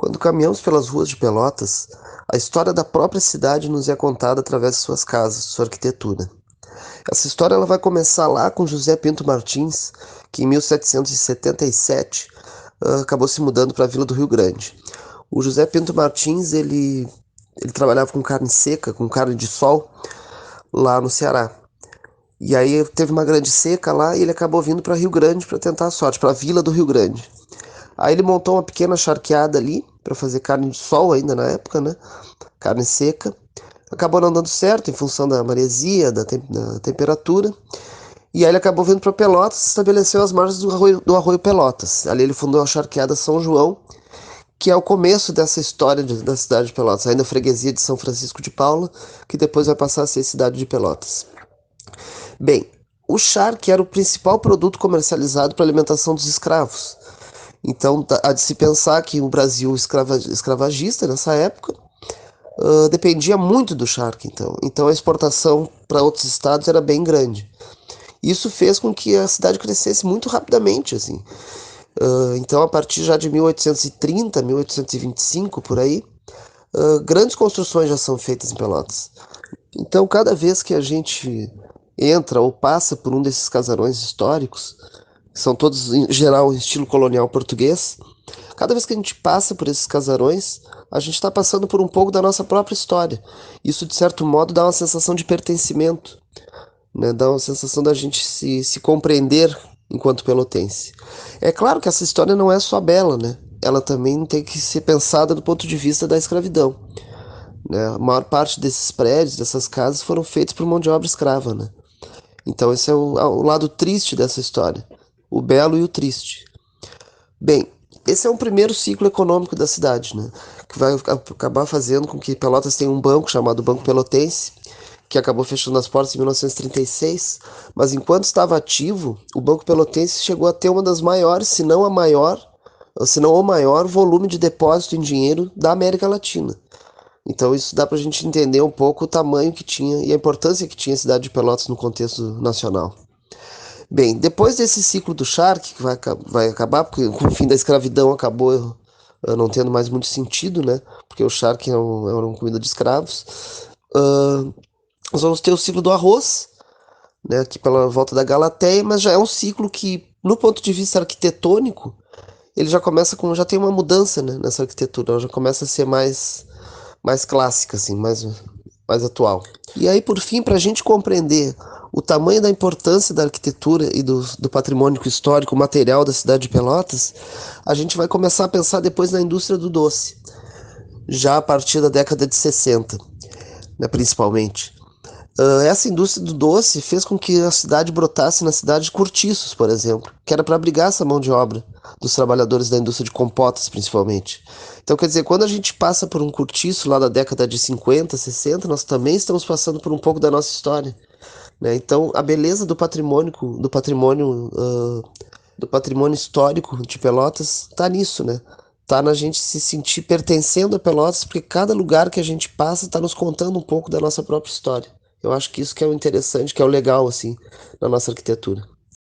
Quando caminhamos pelas ruas de Pelotas, a história da própria cidade nos é contada através de suas casas, sua arquitetura. Essa história ela vai começar lá com José Pinto Martins, que em 1777 acabou se mudando para a Vila do Rio Grande. O José Pinto Martins ele trabalhava com carne seca, com carne de sol, lá no Ceará. E aí teve uma grande seca lá e ele acabou vindo para Rio Grande para tentar a sorte, para a Vila do Rio Grande. Aí ele montou uma pequena charqueada ali para fazer carne de sol ainda na época, né? Carne seca. Acabou não dando certo em função da maresia, da temperatura. E aí ele acabou vindo para Pelotas e estabeleceu as margens do Arroio Pelotas. Ali ele fundou a charqueada São João, que é o começo dessa história da cidade de Pelotas, ainda freguesia de São Francisco de Paula, que depois vai passar a ser cidade de Pelotas. Bem, o charque era o principal produto comercializado para a alimentação dos escravos. Então, há de se pensar que o Brasil escravagista, nessa época, dependia muito do charque. Então a exportação para outros estados era bem grande. Isso fez com que a cidade crescesse muito rapidamente, assim. Então, a partir já de 1830, 1825, por aí, grandes construções já são feitas em Pelotas. Então, cada vez que a gente entra ou passa por um desses casarões históricos, que são todos, em geral, em estilo colonial português, cada vez que a gente passa por esses casarões, a gente está passando por um pouco da nossa própria história. Isso, de certo modo, dá uma sensação de pertencimento, né? Dá uma sensação da gente se compreender enquanto pelotense. É claro que essa história não é só bela, né? Ela também tem que ser pensada do ponto de vista da escravidão, né? A maior parte desses prédios, dessas casas, foram feitos por mão de obra escrava, né? Então esse é o lado triste dessa história, o belo e o triste. Bem, esse é um primeiro ciclo econômico da cidade, né? Que vai acabar fazendo com que Pelotas tenha um banco chamado Banco Pelotense, que acabou fechando as portas em 1936, mas enquanto estava ativo, o Banco Pelotense chegou a ter uma das maiores, se não a maior, se não o maior volume de depósito em dinheiro da América Latina. Então isso dá para a gente entender um pouco o tamanho que tinha e a importância que tinha a cidade de Pelotas no contexto nacional. Bem, depois desse ciclo do charque, que vai acabar, porque com o fim da escravidão acabou não tendo mais muito sentido, né? Porque o charque era uma comida de escravos. Uh, Nós vamos ter o ciclo do arroz, né? Aqui pela volta da Galateia, mas já é um ciclo que, no ponto de vista arquitetônico, ele já começa com, já tem uma mudança, né, nessa arquitetura, ela já começa a ser mais clássica, assim, mais atual. E aí, por fim, para a gente compreender o tamanho da importância da arquitetura e do patrimônio histórico material da cidade de Pelotas, a gente vai começar a pensar depois na indústria do doce, já a partir da década de 60, né, principalmente. Essa indústria do doce fez com que a cidade brotasse na cidade de cortiços, por exemplo, que era para abrigar essa mão de obra dos trabalhadores da indústria de compotas, principalmente. Então, quer dizer, quando a gente passa por um cortiço lá da década de 50, 60, nós também estamos passando por um pouco da nossa história, né? Então, a beleza do patrimônio histórico de Pelotas está nisso, né? Tá na gente se sentir pertencendo a Pelotas, porque cada lugar que a gente passa está nos contando um pouco da nossa própria história. Eu acho que isso que é o interessante, que é o legal, assim, na nossa arquitetura.